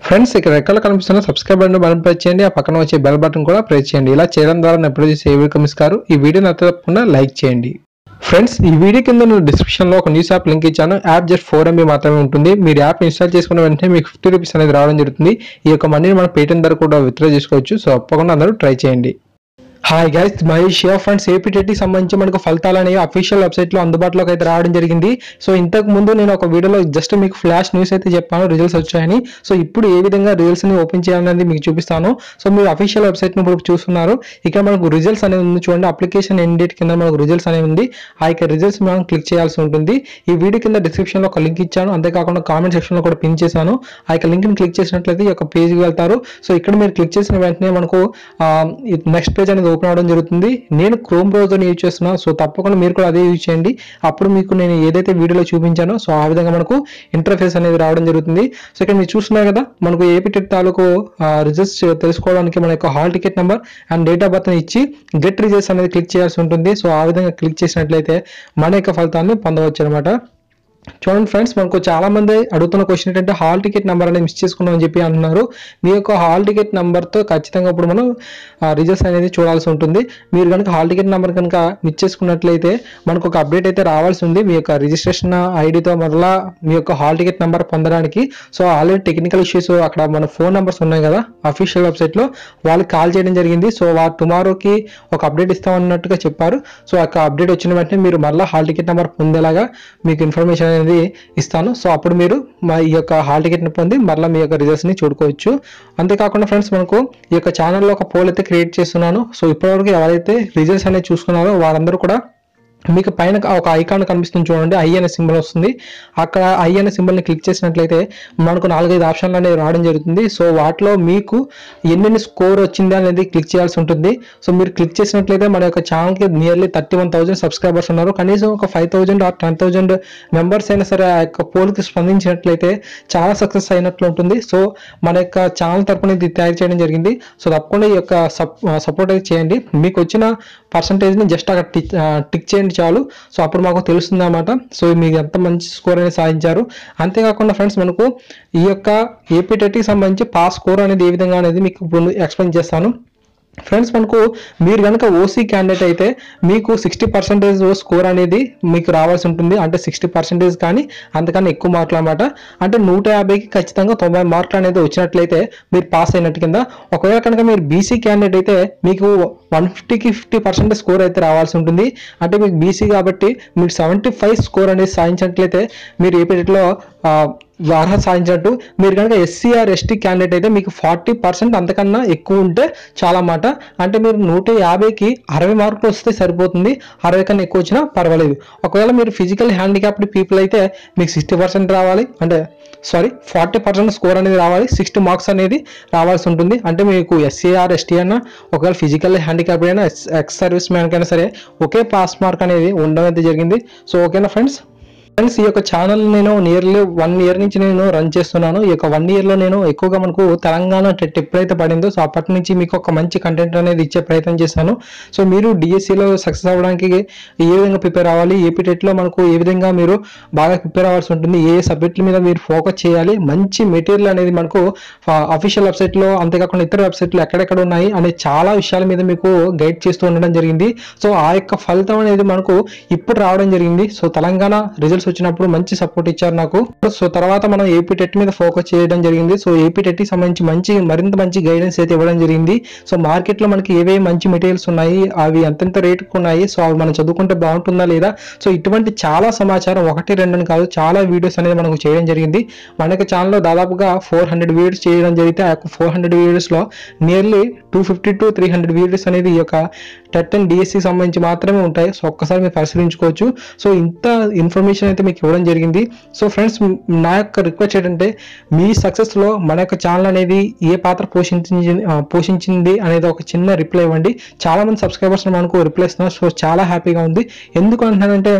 Friends ఇక్కడ రెక్కలు కనిపిస్తున్న సబ్స్క్రైబ్ బటన్ ప్రెస్ చేయండి, ఆ పక్కన వచ్చే బెల్ బటన్ కూడా ప్రెస్ చేయండి. ఇలా చేయడం ద్వారా నేను ఎప్పుడు చేసే వీడియో కమిస్తారు. ఈ వీడియో నచ్చితే తప్పకుండా లైక్ చేయండి. ఫ్రెండ్స్ ఈ వీడియో కింద నేను డిస్క్రిప్షన్ లో ఒక న్యూస్ యాప్ లింక్ ఇచ్చాను. యాప్ జస్ట్ 4 MB మాత్రమే ఉంటుంది. మీరు యాప్ ఇన్స్టాల్ చేసుకున్న వెంటనే మీకు 50 రూపీస్ అనేది రావడం జరుగుతుంది. ఈ యొక్క మనీని మనం పేటిఎం ద్వారా కూడా విత్డ్రా చేసుకోవచ్చు. సో తప్పకుండా అందరూ ట్రై చేయండి. హాయ్ గైస్, మహేష్ ఫ్రెండ్స్ ఏపీటెట్కి సంబంధించి మనకు ఫలితాలు అనేవి అఫీషియల్ వెబ్సైట్ లో అందుబాటులోకి అయితే రావడం జరిగింది. సో ఇంతకు ముందు నేను ఒక వీడియోలో జస్ట్ మీకు ఫ్లాష్ న్యూస్ అయితే చెప్పాను, రిజల్ట్స్ వచ్చాయని. సో ఇప్పుడు ఏ విధంగా రిజల్ట్స్ ని ఓపెన్ చేయాలనేది మీకు చూపిస్తాను. సో మీరు అఫీషియల్ వెబ్సైట్ ని ఇప్పుడు చూస్తున్నారు. ఇక్కడ మనకు రిజల్ట్స్ అనేది ఉంది చూడండి. అప్లికేషన్ ఎండ్ డేట్ కింద మనకు రిజల్ట్స్ అనేది ఉంది. ఆ యొక్క రిజల్ట్స్ మనం క్లిక్ చేయాల్సి ఉంటుంది. ఈ వీడియో కింద డిస్క్రిప్షన్ లో ఒక లింక్ ఇచ్చాను, అంతేకాకుండా కామెంట్ సెక్షన్ లో కూడా పిన్ చేశాను. ఆ యొక్క లింక్ ని క్లిక్ చేసినట్లయితే ఈ యొక్క పేజ్కి వెళ్తారు. సో ఇక్కడ మీరు క్లిక్ చేసిన వెంటనే మనకు నెక్స్ట్ పేజ్ అనేది ఓపెన్ అవడం జరుగుతుంది. నేను క్రోమ్ బ్రౌజర్ యూజ్ చేస్తున్నాను. సో తప్పకుండా మీరు కూడా అదే యూజ్ చేయండి. అప్పుడు మీకు నేను ఏదైతే వీడియోలో చూపించానో సో ఆ విధంగా మనకు ఇంటర్ఫేస్ అనేది రావడం జరుగుతుంది. సో ఇక్కడ మీరు చూస్తున్నారు కదా, మనకు ఏపీటెట్ తాలూకు రిజల్ట్స్ తెలుసుకోవడానికి మన యొక్క hall ticket number and date of birth ఇచ్చి గెట్ రిజల్ట్స్ అనేది క్లిక్ చేయాల్సి ఉంటుంది. సో ఆ విధంగా క్లిక్ చేసినట్లయితే మన యొక్క ఫలితాన్ని పొందవచ్చు అనమాట. చూడండి ఫ్రెండ్స్, మనకు చాలా మంది అడుగుతున్న క్వశ్చన్ ఏంటంటే హాల్ టికెట్ నెంబర్ అనేది మిస్ చేసుకున్నాం అని చెప్పి అంటున్నారు. మీ యొక్క హాల్ టికెట్ నెంబర్తో ఖచ్చితంగా ఇప్పుడు మనం రిజల్ట్స్ అనేది చూడాల్సి ఉంటుంది. మీరు కనుక హాల్ టికెట్ నెంబర్ కనుక మిస్ చేసుకున్నట్లయితే మనకు ఒక అప్డేట్ అయితే రావాల్సి ఉంది మీ యొక్క రిజిస్ట్రేషన్ ఐడితో మరలా మీ యొక్క హాల్ టికెట్ నెంబర్ పొందడానికి. సో ఆల్రెడీ టెక్నికల్ ఇష్యూస్ అక్కడ మన ఫోన్ నెంబర్స్ ఉన్నాయి కదా అఫీషియల్ వెబ్సైట్లో, వాళ్ళకి కాల్ చేయడం జరిగింది. సో వారు టుమారోకి ఒక అప్డేట్ ఇస్తామన్నట్టుగా చెప్పారు. సో ఆ అప్డేట్ వచ్చిన వెంటనే మీరు మరలా హాల్ టికెట్ నెంబర్ పొందేలాగా మీకు ఇన్ఫర్మేషన్ అనేది ఇస్తాను. సో అప్పుడు మీరు ఈ యొక్క హాల్ టికెట్ ని పొంది మరలా మీ యొక్క రిజల్ట్స్ ని చూడుకోవచ్చు. అంతేకాకుండా ఫ్రెండ్స్, మనకు ఈ యొక్క ఛానల్లో ఒక పోల్ అయితే క్రియేట్ చేస్తున్నాను. సో ఇప్పటివరకు ఎవరైతే రిజల్ట్స్ అనేది చూసుకున్నారో వారందరూ కూడా మీకు పైన ఒక ఐకాన్ కనిపిస్తుంది చూడండి, ఐ అనే సింబల్ వస్తుంది. అక్కడ ఐ అనే సింబల్ని క్లిక్ చేసినట్లయితే మనకు 4-5 ఆప్షన్లు అనేవి రావడం జరుగుతుంది. సో వాటిలో మీకు ఎన్ని స్కోర్ వచ్చింది అనేది క్లిక్ చేయాల్సి ఉంటుంది. సో మీరు క్లిక్ చేసినట్లయితే మన యొక్క ఛానల్కి నియర్లీ 31,000 సబ్స్క్రైబర్స్ ఉన్నారు. కనీసం ఒక 5,000 or 10,000 మెంబర్స్ అయినా సరే ఆ యొక్క పోల్కి స్పందించినట్లయితే చాలా సక్సెస్ అయినట్లు ఉంటుంది. సో మన యొక్క ఛానల్ తరపున ఇది తయారు చేయడం జరిగింది. సో తప్పకుండా ఈ యొక్క సపోర్ట్ అయితే చేయండి. మీకు వచ్చిన పర్సంటేజ్ని జస్ట్ అక్కడ టిక్ చేయండి చాలు. సో అప్పుడు మాకు తెలుస్తుంది అన్నమాట. సో మీకు ఎంత మంచి స్కోర్ అనేది సాధించారు. అంతేకాకుండా ఫ్రెండ్స్, మనకు ఈ యొక్క ఏపీటెట్కి సంబంధించి పాస్ స్కోర్ అనేది ఏ విధంగా అనేది మీకు ఎక్స్ప్లెయిన్ చేస్తాను. ఫ్రెండ్స్, మనకు మీరు కనుక ఓసీ క్యాండిడేట్ అయితే మీకు 60% స్కోర్ అనేది మీకు రావాల్సి ఉంటుంది. అంటే 60% కానీ అంతకన్నా ఎక్కువ మార్కులు అనమాట. అంటే 150కి ఖచ్చితంగా 90 మార్కులు అనేది వచ్చినట్లయితే మీరు పాస్ అయినట్టు కింద. ఒకవేళ కనుక మీరు బీసీ క్యాండిడేట్ అయితే మీకు 150కి 50% స్కోర్ అయితే రావాల్సి ఉంటుంది. అంటే మీకు బీసీ కాబట్టి మీరు 75 స్కోర్ అనేది సాధించినట్లయితే మీరు ఏపీటెట్లో అర్హత సాధించినట్టు. మీరు కనుక ఎస్సీ ఆర్ ఎస్టీ క్యాండిడేట్ అయితే మీకు 40% అంతకన్నా ఎక్కువ ఉంటే చాలా మాట. అంటే మీరు 150కి 60 మార్కులు వస్తే సరిపోతుంది. 60 కన్నా ఎక్కువ వచ్చినా పర్వాలేదు. ఒకవేళ మీరు ఫిజికల్ హ్యాండిక్యాప్డ్ పీపుల్ అయితే మీకు 60% రావాలి, అంటే 40% స్కోర్ అనేది రావాలి. 60 మార్క్స్ అనేది రావాల్సి ఉంటుంది. అంటే మీకు ఎస్సీ ఆర్ ఎస్టీ అయినా ఒకవేళ ఫిజికల్ హ్యాండిక్యాప్డ్ అయినా ఎక్స్ సర్వీస్ మ్యాన్ కైనా సరే ఒకే పాస్ మార్క్ అనేది ఉండడం అయితే జరిగింది. సో ఓకేనా ఫ్రెండ్స్. ఈ యొక్క ఛానల్ నేను నియర్లీ 1 year నుంచి నేను రన్ చేస్తున్నాను. ఈ యొక్క 1 yearలో నేను ఎక్కువగా మనకు తెలంగాణ టెట్ ఎప్పుడైతే పడిందో సో అప్పటి నుంచి మీకు ఒక మంచి కంటెంట్ అనేది ఇచ్చే ప్రయత్నం చేశాను. సో మీరు డిఎస్సిలో సక్సెస్ అవ్వడానికి ఏ విధంగా ప్రిపేర్ అవ్వాలి, ఏపీటెట్లో మనకు ఏ విధంగా మీరు బాగా ప్రిపేర్ అవ్వాల్సి ఉంటుంది, ఏ సబ్జెక్టుల మీద మీరు ఫోకస్ చేయాలి, మంచి మెటీరియల్ అనేది మనకు అఫీషియల్ వెబ్సైట్లో అంతేకాకుండా ఇతర వెబ్సైట్లు ఎక్కడెక్కడ ఉన్నాయి అనే చాలా విషయాల మీద మీకు గైడ్ చేస్తూ ఉండడం జరిగింది. సో ఆ యొక్క ఫలితం అనేది మనకు ఇప్పుడు రావడం జరిగింది. సో తెలంగాణ రిజల్ట్స్ వచ్చినప్పుడు మంచి సపోర్ట్ ఇచ్చారు నాకు. సో తర్వాత మనం ఏపీటెట్ మీద ఫోకస్ చేయడం జరిగింది. సో ఏపీటెట్ కి సంబంధించి మరింత మంచి గైడెన్స్ అయితే ఇవ్వడం జరిగింది. సో మార్కెట్ లో మనకి ఏవే మంచి మెటీరియల్స్ ఉన్నాయి, అవి ఎంతెంత రేటుకు ఉన్నాయి, సో అవి మనం చదువుకుంటే బాగుంటుందా లేదా, సో ఇటువంటి చాలా సమాచారం 1-2 అని కాదు చాలా వీడియోస్ అనేది మనకు చేయడం జరిగింది. మనకి ఛానల్లో దాదాపుగా 400 వీడియోస్ చేయడం జరిగితే ఆ యొక్క 400 వీడియోస్ లో నియర్లీ 250 to 300 వీడియోస్ అనేది ఈ యొక్క టెట్ అండ్ డిఎస్సి సంబంధించి మాత్రమే ఉంటాయి. సో ఒక్కసారి మీరు పరిశీలించుకోవచ్చు. సో ఇంత ఇన్ఫర్మేషన్ అయితే మీకు ఇవ్వడం జరిగింది. సో ఫ్రెండ్స్, నా యొక్క రిక్వెస్ట్ ఏంటంటే మీ సక్సెస్లో మన యొక్క ఛానల్ అనేది ఏ పాత్ర పోషించింది అనేది ఒక చిన్న రిప్లై ఇవ్వండి. చాలా మంది సబ్స్క్రైబర్స్ మనకు రిప్లై ఇస్తున్నారు. సో చాలా హ్యాపీగా ఉంది. ఎందుకు అంటున్నానంటే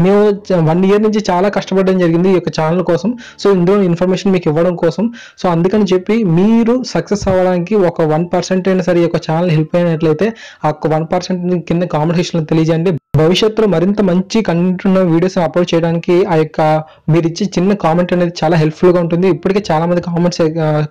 మేము 1 year నుంచి చాలా కష్టపడడం జరిగింది ఈ యొక్క ఛానల్ కోసం. సో ఇందులో ఇన్ఫర్మేషన్ మీకు ఇవ్వడం కోసం. సో అందుకని చెప్పి మీరు సక్సెస్ అవ్వడానికి ఒక 1% అయినా సరే ఈ యొక్క ఛానల్ హెల్ప్ అయినట్లయితే ఆ 1% కింద కామెంట్ సెక్షన్లో తెలియజేయండి. భవిష్యత్తులో మరింత మంచి కంటెంట్ ఉన్న వీడియోస్ అప్లోడ్ చేయడానికి ఆ యొక్క మీరు ఇచ్చే చిన్న కామెంట్ అనేది చాలా హెల్ప్ఫుల్గా ఉంటుంది. ఇప్పటికే చాలా మంది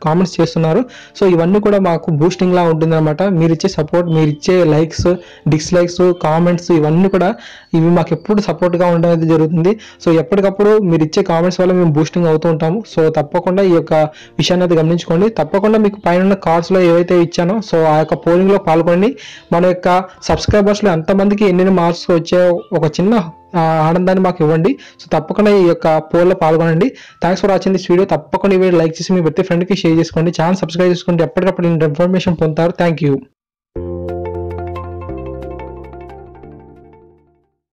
కామెంట్స్ చేస్తున్నారు. సో ఇవన్నీ కూడా మాకు బూస్టింగ్ లా ఉంటుంది అనమాట. మీరు ఇచ్చే సపోర్ట్, మీరు ఇచ్చే లైక్స్, డిస్లైక్స్, కామెంట్స్ ఇవన్నీ కూడా ఇవి మాకు ఎప్పుడు సపోర్ట్గా ఉండడం జరుగుతుంది. సో ఎప్పటికప్పుడు మీరు ఇచ్చే కామెంట్స్ వల్ల మేము బూస్టింగ్ అవుతూ ఉంటాము. సో తప్పకుండా ఈ యొక్క విషయాన్ని అయితే గమనించుకోండి. తప్పకుండా మీకు పైన కార్డ్స్లో ఏవైతే ఇచ్చానో సో ఆ యొక్క పోలింగ్లో పాల్గొని మన యొక్క సబ్స్క్రైబర్స్లో ఎంతమందికి ఎన్ని మార్క్స్ వచ్చే ఒక చిన్న ఆనందాన్ని మాకు ఇవ్వండి. సో తప్పకుండా ఈ యొక్క పోల్లో పాల్గొనండి. Thanks for watching this video. తప్పకుండా ఈ వీడియో లైక్ చేసి మీ ప్రతి ఫ్రెండ్కి షేర్ చేసుకోండి. ఛానల్ సబ్స్క్రైబ్ చేసుకోండి. ఎప్పటికప్పుడు ఇన్ఫర్మేషన్ పొందుతారు. Thank you.